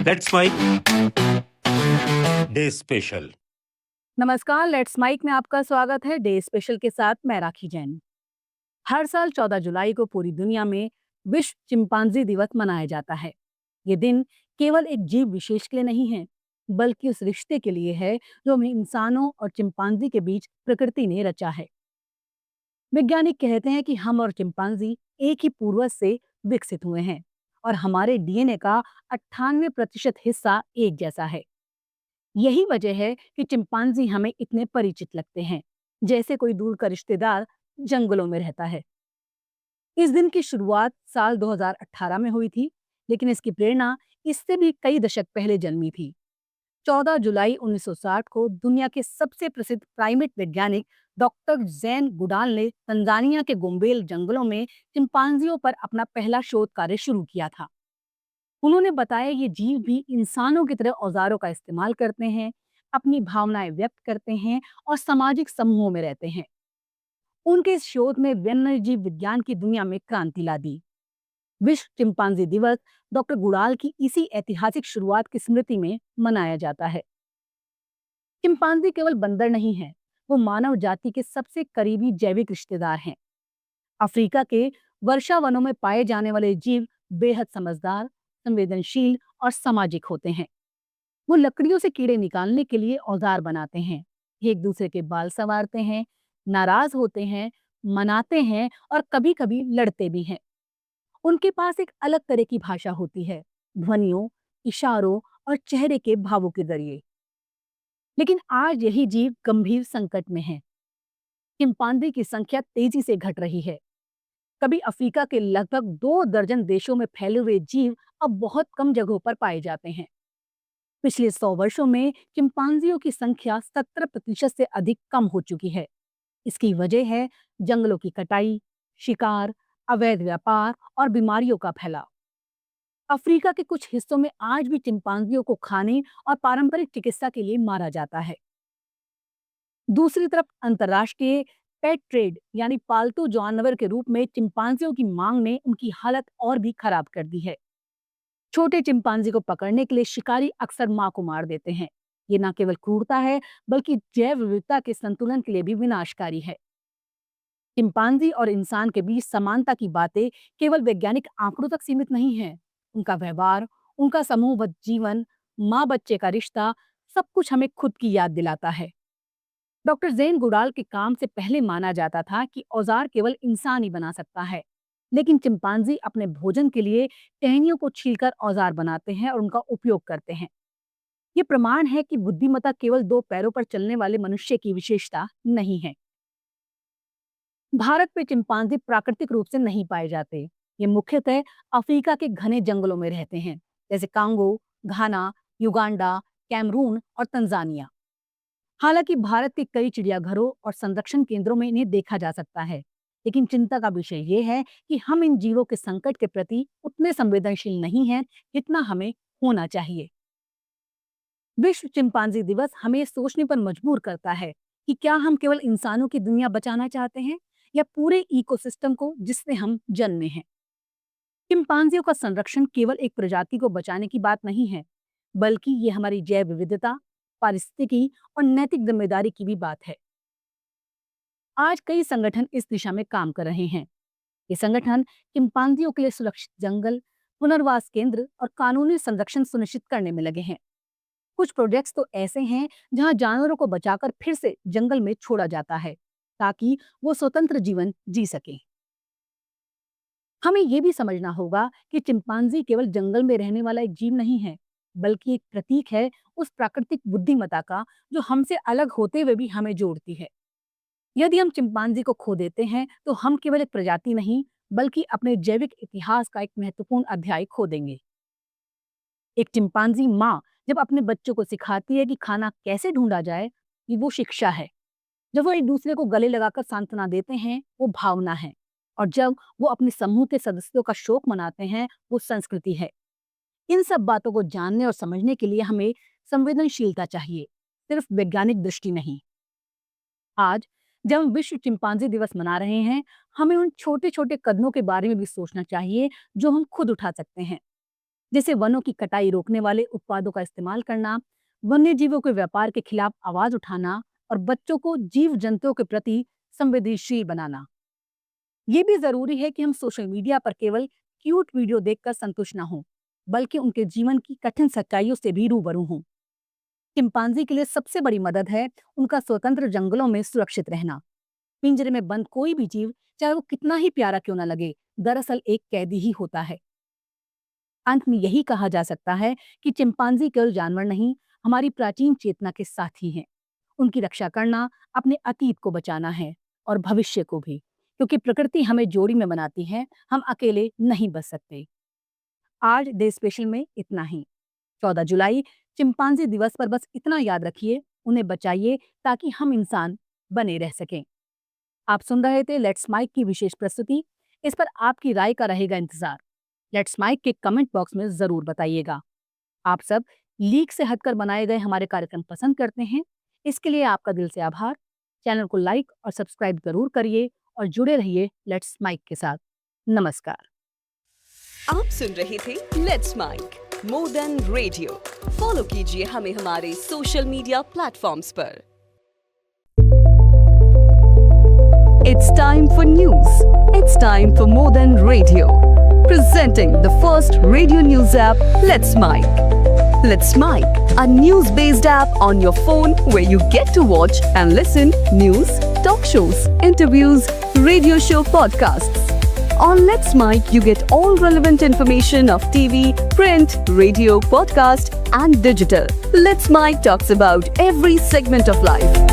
Let's mic day special. नमस्कार, let's mic में आपका स्वागत है। डे स्पेशल के साथ मैं राखी जैन। हर साल 14 जुलाई को पूरी दुनिया में विश्व चिंपांजी दिवस मनाया जाता है। ये दिन केवल एक जीव विशेष के लिए नहीं है, बल्कि उस रिश्ते के लिए है जो हमें इंसानों और चिंपांजी के बीच प्रकृति ने रचा है। वैज्ञानिक कहते हैं कि हम और चिंपांजी एक ही पूर्वज से विकसित हुए हैं और हमारे डीएनए का 98% हिस्सा एक जैसा है। यही वजह है कि चिंपांजी हमें इतने परिचित लगते हैं, जैसे कोई दूर का रिश्तेदार जंगलों में रहता है। इस दिन की शुरुआत साल 2018 में हुई थी, लेकिन इसकी प्रेरणा इससे भी कई दशक पहले जन्मी थी। 14 जुलाई 1960 को दुनिया के सबसे प्रसिद्ध प्राइमेट वैज्ञानिक डॉक्टर जैन गुडाल ने तंजानिया के गुम्बेल जंगलों में चिंपांजियों पर अपना पहला शोध कार्य शुरू किया था। उन्होंने बताया ये जीव भी इंसानों की तरह औजारों का इस्तेमाल करते हैं, अपनी भावनाएं व्यक्त करते हैं और सामाजिक समूहों में रहते हैं। उनके इस शोध में वन्य जीव विज्ञान की दुनिया में क्रांति ला दी। विश्व चिंपांजी दिवस डॉक्टर गुडाल की इसी ऐतिहासिक शुरुआत की स्मृति में मनाया जाता है। चिंपांजी केवल बंदर नहीं है, वो मानव जाति के सबसे करीबी जैविक रिश्तेदार हैं। अफ्रीका के वर्षा वनों में पाए जाने वाले जीव बेहद समझदार, संवेदनशील और सामाजिक होते हैं। वो लकड़ियों से कीड़े निकालने के लिए औजार बनाते हैं, एक दूसरे के बाल संवारते हैं, नाराज होते हैं, मनाते हैं और कभी-कभी लड़ते भी हैं। उनके पास एक अलग तरह की भाषा होती है, ध्वनियों, इशारों और चेहरे के भावों के जरिए। लेकिन आज यही जीव गंभीर संकट में है। चिंपांजी की संख्या तेजी से घट रही है। कभी अफ्रीका के लगभग 2 दर्जन देशों में फैले हुए जीव अब बहुत कम जगहों पर पाए जाते हैं। पिछले 100 वर्षों में चिंपांजियों की संख्या 70% से अधिक कम हो चुकी है। इसकी वजह है जंगलों की कटाई, शिकार, अवैध व्यापार और बीमारियों का फैलाव। अफ्रीका के कुछ हिस्सों में आज भी चिंपांजियों को खाने और पारंपरिक चिकित्सा के लिए मारा जाता है। दूसरी तरफ अंतर्राष्ट्रीय पेट ट्रेड यानी पालतू जानवर के रूप में चिंपांजियों की मांग ने उनकी हालत और भी खराब कर दी है। छोटे चिंपांजी को पकड़ने के लिए शिकारी अक्सर मां को मार देते हैं। ये न केवल क्रूरता है, बल्कि जैव विविधता के संतुलन के लिए भी विनाशकारी है। चिंपांजी और इंसान के बीच समानता की बातें केवल वैज्ञानिक आंकड़ों तक सीमित नहीं है। उनका व्यवहार, उनका समूहबद्ध जीवन, माँ बच्चे का रिश्ता, सब कुछ हमें खुद की याद दिलाता है। डॉक्टर जैन गुडाल के काम से पहले माना जाता था कि औजार केवल इंसान ही बना सकता है, लेकिन चिंपांजी अपने भोजन के लिए टहनियों को छीलकर औजार बनाते हैं और उनका उपयोग करते हैं। ये प्रमाण है कि बुद्धिमत्ता केवल 2 पैरों पर चलने वाले मनुष्य की विशेषता नहीं है। भारत में चिंपांजी प्राकृतिक रूप से नहीं पाए जाते। ये मुख्यतः अफ्रीका के घने जंगलों में रहते हैं, जैसे कांगो, घाना, युगांडा, कैमरून और तंजानिया। हालांकि भारत के कई चिड़ियाघरों और संरक्षण केंद्रों में इन्हें देखा जा सकता है, लेकिन चिंता का विषय ये है कि हम इन जीवों के संकट के प्रति उतने संवेदनशील नहीं हैं जितना हमें होना चाहिए। विश्व चिंपांजी दिवस हमें सोचने पर मजबूर करता है कि क्या हम केवल इंसानों की दुनिया बचाना चाहते हैं या पूरे इकोसिस्टम को जिससे हम जन्मे हैं। चिंपांजियों का संरक्षण केवल एक प्रजाति को बचाने की बात नहीं है, बल्कि ये हमारी जैव विविधता, पारिस्थितिकी और नैतिक जिम्मेदारी की भी बात है। आज कई संगठन इस दिशा में काम कर रहे हैं। ये संगठन चिंपांजियों के लिए सुरक्षित जंगल, पुनर्वास केंद्र और कानूनी संरक्षण सुनिश्चित करने में लगे हैं। कुछ प्रोजेक्ट्स तो ऐसे हैं जहां जानवरों को बचाकर फिर से जंगल में छोड़ा जाता है, ताकि वो स्वतंत्र जीवन जी सकें। हमें ये भी समझना होगा कि चिंपांजी केवल जंगल में रहने वाला एक जीव नहीं है, बल्कि एक प्रतीक है उस प्राकृतिक बुद्धिमत्ता का जो हमसे अलग होते हुए भी हमें जोड़ती है। यदि हम चिंपांजी को खो देते हैं, तो हम केवल एक प्रजाति नहीं, बल्कि अपने जैविक इतिहास का एक महत्वपूर्ण अध्याय खो देंगे। एक चिंपांजी माँ जब अपने बच्चों को सिखाती है कि खाना कैसे ढूंढा जाए, ये वो शिक्षा है। जब वो एक दूसरे को गले लगाकर सांत्वना देते हैं, वो भावना है। और जब वो अपने समूह के सदस्यों का शोक मनाते हैं, वो संस्कृति है। इन सब बातों को जानने और समझने के लिए हमें संवेदनशीलता चाहिए, सिर्फ वैज्ञानिक दृष्टि नहीं। आज जब हम विश्व चिंपांजी दिवस मना रहे हैं, हमें उन छोटे छोटे कदमों के बारे में भी सोचना चाहिए जो हम खुद उठा सकते हैं, जैसे वनों की कटाई रोकने वाले उत्पादों का इस्तेमाल करना, वन्य जीवों के व्यापार के खिलाफ आवाज उठाना और बच्चों को जीव जंतुओं के प्रति संवेदनशील बनाना। ये भी जरूरी है कि हम सोशल मीडिया पर केवल क्यूट वीडियो देखकर संतुष्ट ना हों, बल्कि उनके जीवन की कठिन सच्चाइयों से भी रूबरू हों। चिंपांजी के लिए सबसे बड़ी मदद है उनका स्वतंत्र जंगलों में सुरक्षित रहना। पिंजरे में बंद कोई भी जीव, चाहे वो कितना ही प्यारा क्यों ना लगे, दरअसल एक कैदी ही होता है। अंत में यही कहा जा सकता है कि चिंपांजी केवल जानवर नहीं, हमारी प्राचीन चेतना के साथी हैं। उनकी रक्षा करना अपने अतीत को बचाना है और भविष्य को भी, क्योंकि प्रकृति हमें जोड़ी में बनाती है, हम अकेले नहीं बच सकते। आज डे स्पेशल में इतना ही। 14 जुलाई चिंपांजी दिवस पर बस इतना याद रखिए, उन्हें बचाइए ताकि हम इंसान बने रह सकें। आप सुन रहे थे लेट्स माइक की विशेष प्रस्तुति। इस पर आपकी राय का रहेगा इंतजार। लेट्स माइक के कमेंट बॉक्स में जरूर बताइएगा। आप सब लीक से हटकर बनाए गए हमारे कार्यक्रम पसंद करते हैं, इसके लिए आपका दिल से आभार। चैनल को लाइक और सब्सक्राइब जरूर करिए और जुड़े रहिए लेट्स माइक के साथ। नमस्कार। आप सुन रहे थे let's mic more than radio. Follow कीजिए हमें हमारे सोशल मीडिया प्लेटफॉर्म्स पर। It's time for news. It's time for more than radio. Presenting the first radio news app, Let's Mic. Let's Mic, a news-based app on your phone where you get to watch and listen news, talk shows, interviews, radio show podcasts. On Let's Mic, you get all relevant information of TV, print, radio, podcast, and digital. Let's Mic talks about every segment of life.